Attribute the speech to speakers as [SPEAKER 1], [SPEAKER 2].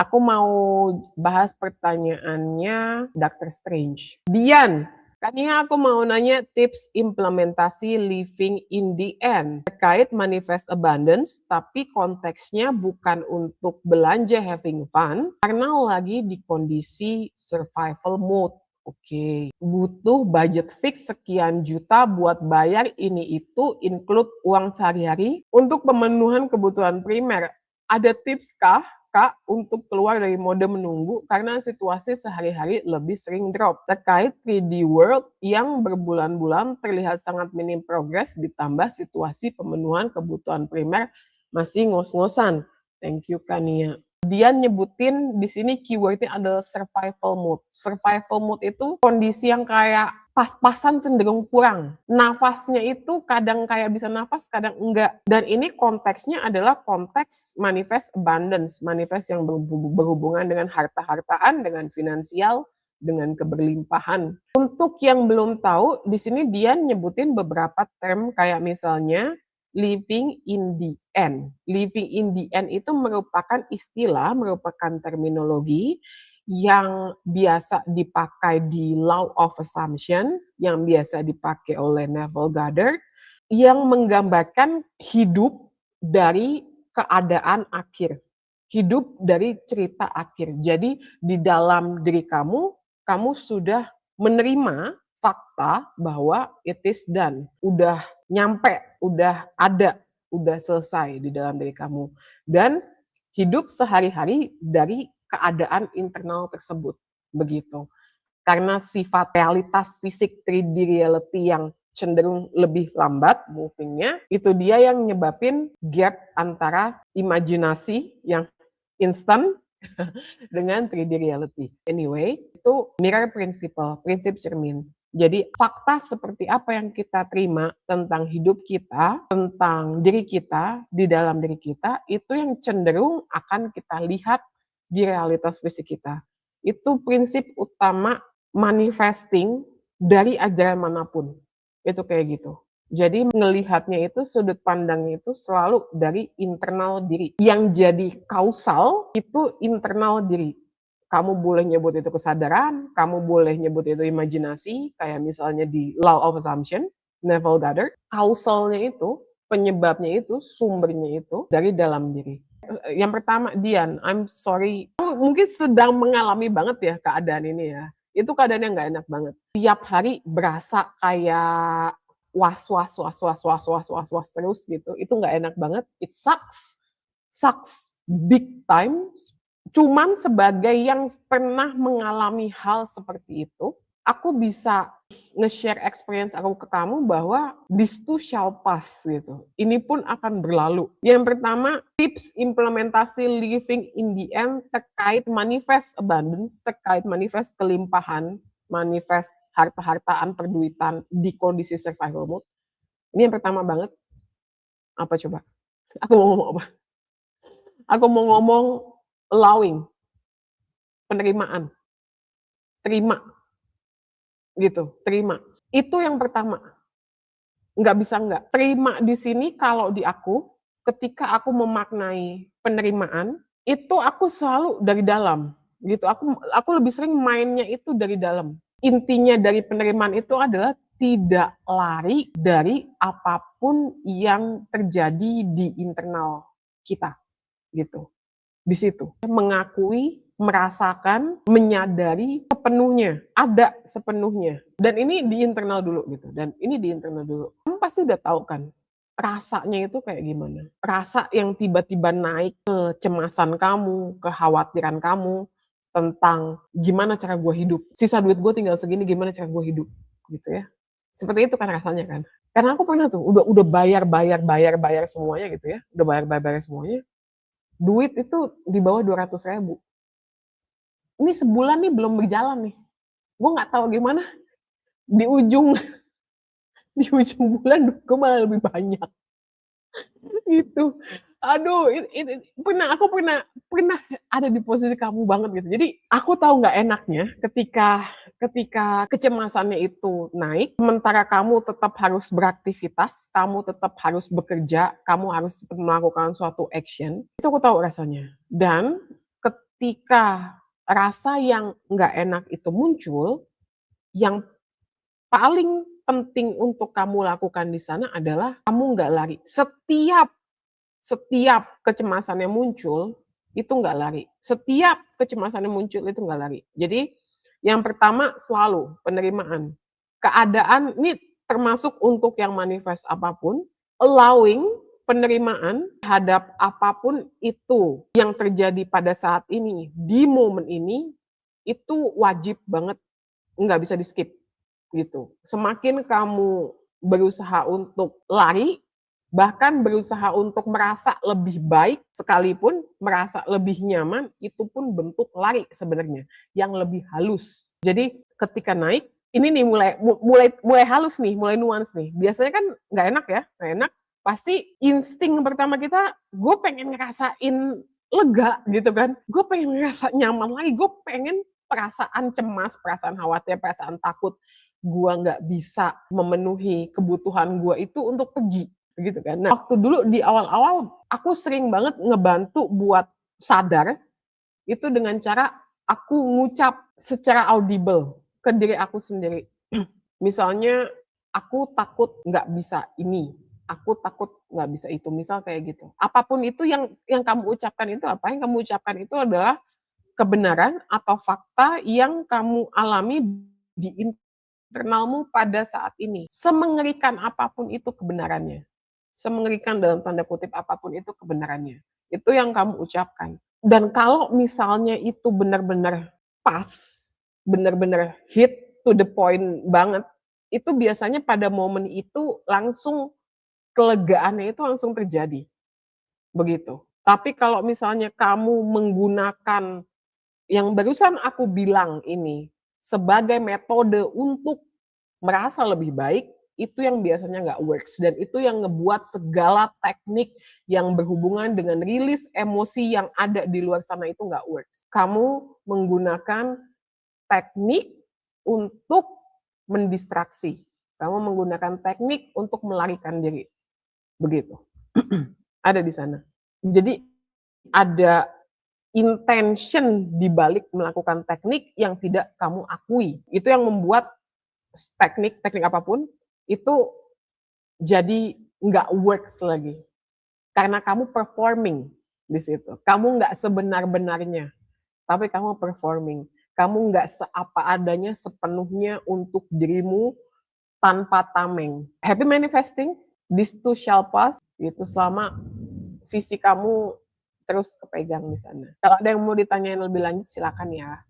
[SPEAKER 1] Aku mau bahas pertanyaannya Doctor Strange. Dian, tadinya aku mau nanya tips implementasi living in the end terkait manifest abundance, tapi konteksnya bukan untuk belanja having fun, karena lagi di kondisi survival mode. Oke, butuh budget fix sekian juta buat bayar ini itu, include uang sehari-hari untuk pemenuhan kebutuhan primer. Ada tips kah, Kak, untuk keluar dari mode menunggu karena situasi sehari-hari lebih sering drop terkait 3D World yang berbulan-bulan terlihat sangat minim progres ditambah situasi pemenuhan kebutuhan primer masih ngos-ngosan. Thank you, Kania. Dia nyebutin di sini keywordnya adalah survival mode. Survival mode itu kondisi yang kayak pas-pasan cenderung kurang. Nafasnya itu kadang kayak bisa nafas, kadang enggak. Dan ini konteksnya adalah konteks manifest abundance, manifest yang berhubungan dengan harta-hartaan, dengan finansial, dengan keberlimpahan. Untuk yang belum tahu, di sini dia nyebutin beberapa term kayak misalnya living in the end. Living in the end itu merupakan istilah, merupakan terminologi yang biasa dipakai di Law of Assumption, yang biasa dipakai oleh Neville Goddard, yang menggambarkan hidup dari keadaan akhir, hidup dari cerita akhir. Jadi di dalam diri kamu, kamu sudah menerima fakta bahwa it is done, udah nyampe, udah ada, udah selesai di dalam diri kamu. Dan hidup sehari-hari dari keadaan internal tersebut. Begitu. Karena sifat realitas fisik 3D reality yang cenderung lebih lambat movingnya, itu dia yang nyebabin gap antara imajinasi yang instan dengan 3D reality. Anyway, itu mirror principle, prinsip cermin. Jadi fakta seperti apa yang kita terima tentang hidup kita, tentang diri kita, di dalam diri kita, itu yang cenderung akan kita lihat di realitas fisik kita. Itu prinsip utama manifesting dari ajaran manapun. Itu kayak gitu. Jadi ngelihatnya itu, sudut pandangnya itu selalu dari internal diri. Yang jadi kausal itu internal diri. Kamu boleh nyebut itu kesadaran, kamu boleh nyebut itu imajinasi, kayak misalnya di Law of Assumption, Neville Goddard. Kausalnya itu, penyebabnya itu, sumbernya itu dari dalam diri. Yang pertama, Dian, I'm sorry, kamu mungkin sedang mengalami banget ya keadaan ini ya. Itu keadaan yang gak enak banget. Tiap hari berasa kayak was terus gitu. Itu nggak enak banget. It sucks big time. Cuman sebagai yang pernah mengalami hal seperti itu, aku bisa nge-share experience aku ke kamu bahwa this too shall pass gitu. Ini pun akan berlalu. Yang pertama, tips implementasi living in the end terkait manifest abundance, terkait manifest kelimpahan, manifest harta-hartaan, perduitan di kondisi survival mode. Ini yang pertama banget. Apa coba? Aku mau ngomong apa? Aku mau ngomong allowing, penerimaan, terima, gitu, terima. Itu yang pertama. Nggak bisa nggak. Terima di sini kalau di aku, ketika aku memaknai penerimaan, itu aku selalu dari dalam, gitu. Aku lebih sering mainnya itu dari dalam. Intinya dari penerimaan itu adalah tidak lari dari apapun yang terjadi di internal kita, gitu. Di situ mengakui, merasakan, menyadari sepenuhnya, ada sepenuhnya. Dan ini di internal dulu gitu. Dan ini di internal dulu. Kamu pasti udah tahu kan rasanya itu kayak gimana. Rasa yang tiba-tiba naik, kecemasan kamu, kekhawatiran kamu tentang gimana cara gue hidup. Sisa duit gue tinggal segini, gimana cara gue hidup gitu ya. Seperti itu kan rasanya kan. Karena aku pernah tuh udah bayar semuanya gitu ya. Udah bayar semuanya. Duit itu di bawah 200.000. Ini sebulan nih belum berjalan nih. Gue nggak tahu gimana di ujung bulan gue malah lebih banyak. Gitu. Aduh, aku pernah ada di posisi kamu banget gitu. Jadi aku tahu nggak enaknya ketika kecemasannya itu naik, sementara kamu tetap harus beraktivitas, kamu tetap harus bekerja, kamu harus tetap melakukan suatu action. Itu aku tahu rasanya. Dan ketika rasa yang nggak enak itu muncul, yang paling penting untuk kamu lakukan di sana adalah kamu nggak lari. Setiap kecemasan yang muncul, itu nggak lari. Setiap kecemasan yang muncul itu nggak lari. Jadi, yang pertama selalu penerimaan. Keadaan ini termasuk untuk yang manifest apapun, allowing, penerimaan terhadap apapun itu yang terjadi pada saat ini, di momen ini, itu wajib banget, nggak bisa di-skip, gitu. Semakin kamu berusaha untuk lari, bahkan berusaha untuk merasa lebih baik, sekalipun merasa lebih nyaman, itu pun bentuk lari sebenarnya, yang lebih halus. Jadi ketika naik, ini nih mulai halus nih, mulai nuans nih. Biasanya kan nggak enak ya, nggak enak, pasti insting pertama kita, gue pengen ngerasain lega gitu kan, gue pengen ngerasa nyaman lagi, gue pengen perasaan cemas, perasaan khawatir, perasaan takut, gue nggak bisa memenuhi kebutuhan gue itu untuk pergi. Gitu kan. Nah, waktu dulu di awal-awal aku sering banget ngebantu buat sadar itu dengan cara aku ngucap secara audible ke diri aku sendiri. Misalnya aku takut nggak bisa ini, aku takut nggak bisa itu, misal kayak gitu. Apapun itu yang kamu ucapkan itu apa? Yang kamu ucapkan itu adalah kebenaran atau fakta yang kamu alami di internalmu pada saat ini. Semengerikan apapun itu kebenarannya. Semengerikan dalam tanda kutip apapun itu kebenarannya. Itu yang kamu ucapkan. Dan kalau misalnya itu benar-benar pas, benar-benar hit to the point banget, itu biasanya pada momen itu langsung kelegaannya itu langsung terjadi. Begitu. Tapi kalau misalnya kamu menggunakan yang barusan aku bilang ini sebagai metode untuk merasa lebih baik, itu yang biasanya nggak works, dan itu yang ngebuat segala teknik yang berhubungan dengan rilis emosi yang ada di luar sana itu nggak works. Kamu menggunakan teknik untuk mendistraksi, kamu menggunakan teknik untuk melarikan diri, begitu. Ada di sana. Jadi ada intention di balik melakukan teknik yang tidak kamu akui. Itu yang membuat teknik apapun, itu jadi nggak works lagi. Karena kamu performing di situ. Kamu nggak sebenar-benarnya, tapi kamu performing. Kamu nggak seapa adanya sepenuhnya untuk dirimu tanpa tameng. Happy manifesting, this too shall pass, itu selama visi kamu terus kepegang di sana. Kalau ada yang mau ditanyain lebih lanjut silakan ya.